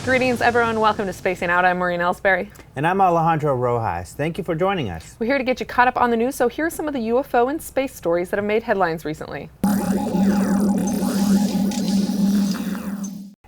Greetings, everyone. Welcome to Spacing Out. I'm Maureen Elsberry. And I'm Alejandro Rojas. Thank you for joining us. We're here to get you caught up on the news, so here are some of the UFO and space stories that have made headlines recently.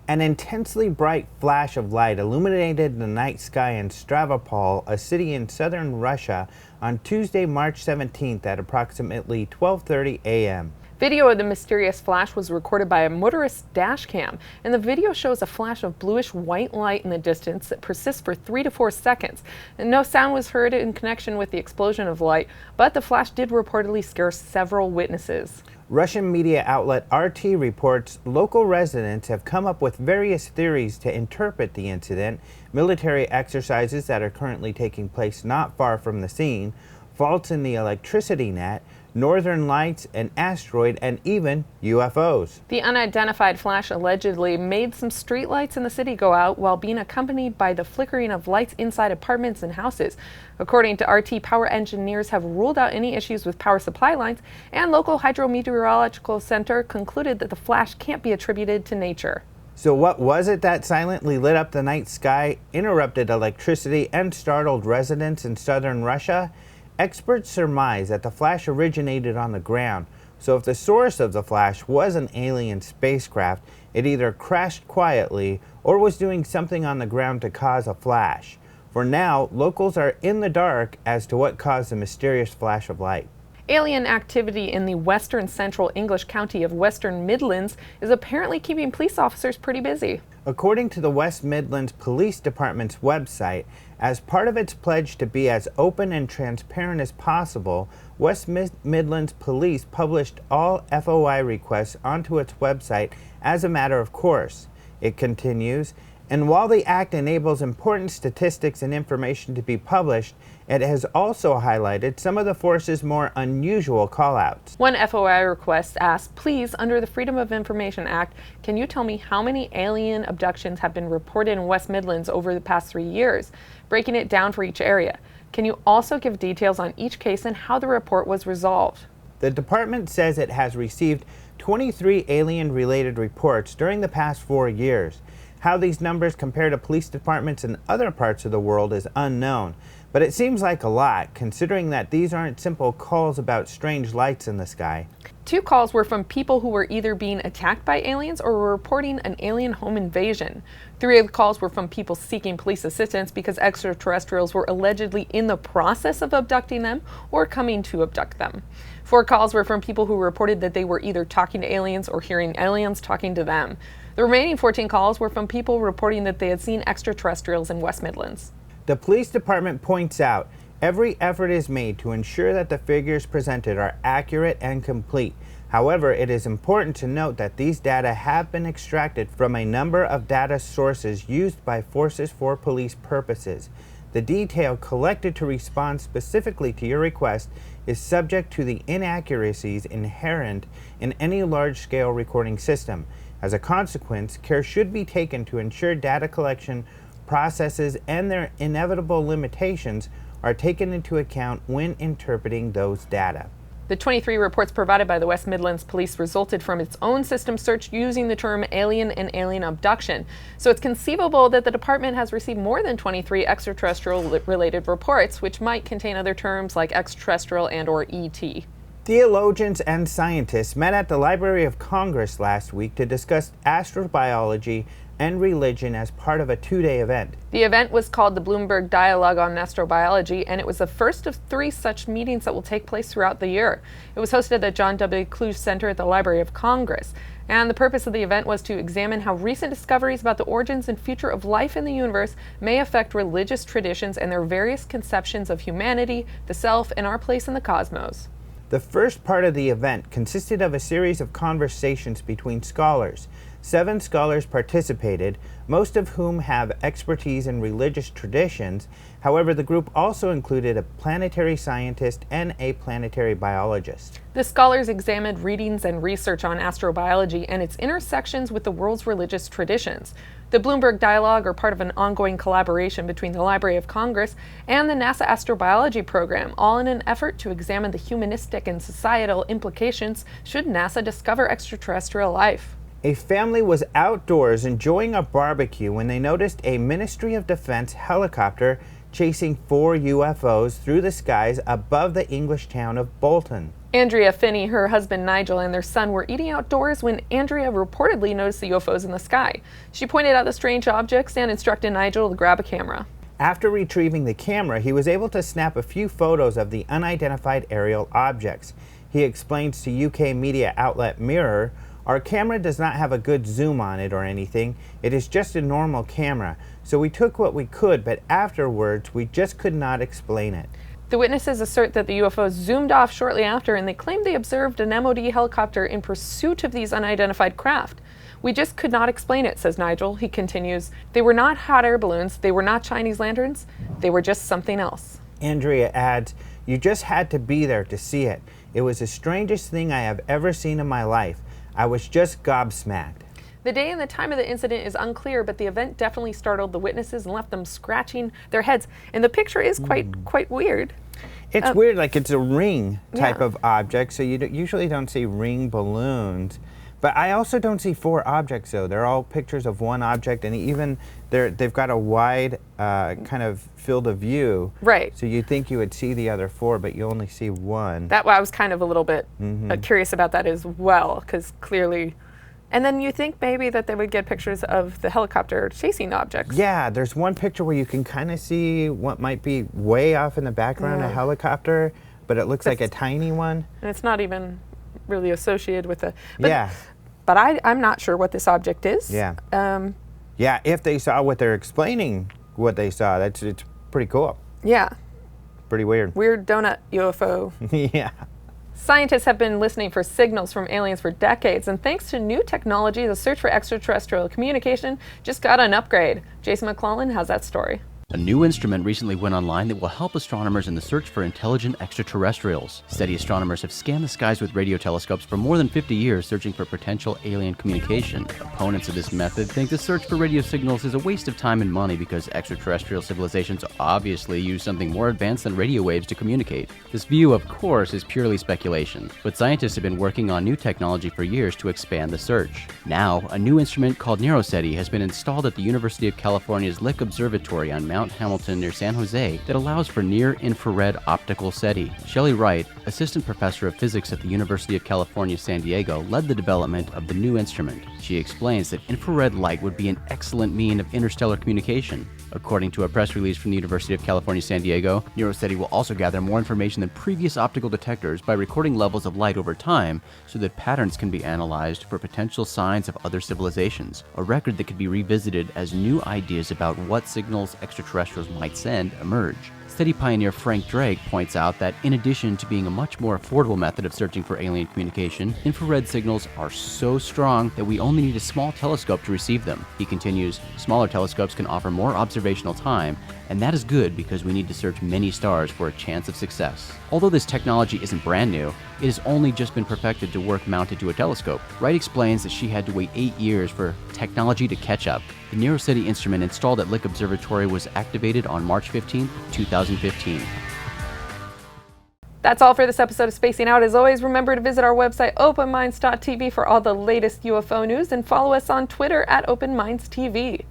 An intensely bright flash of light illuminated the night sky in Stavropol, a city in southern Russia, on Tuesday, March 17th at approximately 12:30 a.m. Video of the mysterious flash was recorded by a motorist's dash cam, and the video shows a flash of bluish-white light in the distance that persists for 3 to 4 seconds. And no sound was heard in connection with the explosion of light, but the flash did reportedly scare several witnesses. Russian media outlet RT reports local residents have come up with various theories to interpret the incident: military exercises that are currently taking place not far from the scene, faults in the electricity net, northern lights, an asteroid, and even UFOs. The unidentified flash allegedly made some streetlights in the city go out while being accompanied by the flickering of lights inside apartments and houses. According to RT, power engineers have ruled out any issues with power supply lines, and local hydrometeorological center concluded that the flash can't be attributed to nature. So what was it that silently lit up the night sky, interrupted electricity, and startled residents in southern Russia? Experts surmise that the flash originated on the ground, so if the source of the flash was an alien spacecraft, it either crashed quietly or was doing something on the ground to cause a flash. For now, locals are in the dark as to what caused the mysterious flash of light. Alien activity in the western central English county of Western Midlands is apparently keeping police officers pretty busy. According to the West Midlands Police Department's website, as part of its pledge to be as open and transparent as possible, West Midlands Police published all FOI requests onto its website as a matter of course. It continues, and while the Act enables important statistics and information to be published, it has also highlighted some of the force's more unusual callouts. One FOI request asked, "Please, under the Freedom of Information Act, can you tell me how many alien abductions have been reported in West Midlands over the past 3 years, breaking it down for each area? Can you also give details on each case and how the report was resolved?" The department says it has received 23 alien-related reports during the past 4 years. How these numbers compare to police departments in other parts of the world is unknown, but it seems like a lot, considering that these aren't simple calls about strange lights in the sky. 2 calls were from people who were either being attacked by aliens or were reporting an alien home invasion. 3 of the calls were from people seeking police assistance because extraterrestrials were allegedly in the process of abducting them or coming to abduct them. 4 calls were from people who reported that they were either talking to aliens or hearing aliens talking to them. The remaining 14 calls were from people reporting that they had seen extraterrestrials in West Midlands. The police department points out every effort is made to ensure that the figures presented are accurate and complete. However, it is important to note that these data have been extracted from a number of data sources used by forces for police purposes. The detail collected to respond specifically to your request is subject to the inaccuracies inherent in any large-scale recording system. As a consequence, care should be taken to ensure data collection processes and their inevitable limitations are taken into account when interpreting those data. The 23 reports provided by the West Midlands Police resulted from its own system search using the term alien and alien abduction. So it's conceivable that the department has received more than 23 extraterrestrial-related reports, which might contain other terms like extraterrestrial and/or ET. Theologians and scientists met at the Library of Congress last week to discuss astrobiology and religion as part of a 2-day event. The event was called the Bloomberg Dialogue on astrobiology, and it was the first of 3 such meetings that will take place throughout the year. It was hosted at the John W. Kluge Center at the Library of Congress, and the purpose of the event was to examine how recent discoveries about the origins and future of life in the universe may affect religious traditions and their various conceptions of humanity, the self, and our place in the cosmos. The first part of the event consisted of a series of conversations between scholars. 7 scholars participated, most of whom have expertise in religious traditions. However, the group also included a planetary scientist and a planetary biologist. The scholars examined readings and research on astrobiology and its intersections with the world's religious traditions. The Bloomberg Dialogue are part of an ongoing collaboration between the Library of Congress and the NASA Astrobiology Program, all in an effort to examine the humanistic and societal implications should NASA discover extraterrestrial life. A family was outdoors enjoying a barbecue when they noticed a Ministry of Defense helicopter chasing 4 UFOs through the skies above the English town of Bolton. Andrea Finney, her husband Nigel, and their son were eating outdoors when Andrea reportedly noticed the UFOs in the sky. She pointed out the strange objects and instructed Nigel to grab a camera. After retrieving the camera, he was able to snap a few photos of the unidentified aerial objects. He explains to UK media outlet Mirror, "Our camera does not have a good zoom on it or anything. It is just a normal camera. So we took what we could, but afterwards we just could not explain it." The witnesses assert that the UFOs zoomed off shortly after, and they claim they observed an MOD helicopter in pursuit of these unidentified craft. "We just could not explain it," says Nigel. He continues, "They were not hot air balloons, they were not Chinese lanterns, they were just something else." Andrea adds, "You just had to be there to see it. It was the strangest thing I have ever seen in my life. I was just gobsmacked." The day and the time of the incident is unclear, but the event definitely startled the witnesses and left them scratching their heads. And the picture is quite weird. It's weird, like it's a ring type Yeah. of object, so you usually don't see ring balloons. But I also don't see 4 objects, though. They're all pictures of one object, and even they've got a wide kind of field of view. Right. So you'd think you would see the other 4, but you only see one. That I was kind of a little bit curious about that as well, because clearly. And then you think maybe that they would get pictures of the helicopter chasing objects. Yeah, there's one picture where you can kind of see what might be way off in the background, a helicopter, but it looks like a tiny one. And it's not even really associated with the. Yeah. But I'm not sure what this object is. Yeah. Yeah, if they saw what they're explaining, what they saw, it's pretty cool. Yeah. Pretty weird. Weird donut UFO. Yeah. Scientists have been listening for signals from aliens for decades, and thanks to new technology, the search for extraterrestrial communication just got an upgrade. Jason McClellan has that story. A new instrument recently went online that will help astronomers in the search for intelligent extraterrestrials. Steady astronomers have scanned the skies with radio telescopes for more than 50 years, searching for potential alien communication. Opponents of this method think the search for radio signals is a waste of time and money because extraterrestrial civilizations obviously use something more advanced than radio waves to communicate. This view, of course, is purely speculation, but scientists have been working on new technology for years to expand the search. Now, a new instrument called NeuroSETI has been installed at the University of California's Lick Observatory on Mount Hamilton near San Jose that allows for near-infrared optical SETI. Shelley Wright, assistant professor of physics at the University of California, San Diego, led the development of the new instrument. She explains that infrared light would be an excellent mean of interstellar communication. According to a press release from the University of California, San Diego, NeuroSETI will also gather more information than previous optical detectors by recording levels of light over time so that patterns can be analyzed for potential signs of other civilizations, a record that could be revisited as new ideas about what signals extraterrestrials might send emerge. SETI pioneer Frank Drake points out that in addition to being a much more affordable method of searching for alien communication, infrared signals are so strong that we only need a small telescope to receive them. He continues, smaller telescopes can offer more observational time, and that is good because we need to search many stars for a chance of success. Although this technology isn't brand new, it has only just been perfected to work mounted to a telescope. Wright explains that she had to wait 8 years for technology to catch up. The NeuroSETI instrument installed at Lick Observatory was activated on March 15, 2015. That's all for this episode of Spacing Out. As always, remember to visit our website, openminds.tv, for all the latest UFO news, and follow us on Twitter at OpenMindsTV.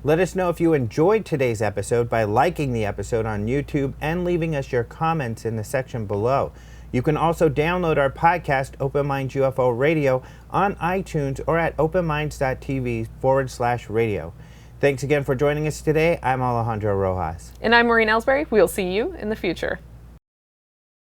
Let us know if you enjoyed today's episode by liking the episode on YouTube and leaving us your comments in the section below. You can also download our podcast, Open Minds UFO Radio, on iTunes or at openminds.tv/radio. Thanks again for joining us today. I'm Alejandro Rojas. And I'm Maureen Elsberry. We'll see you in the future.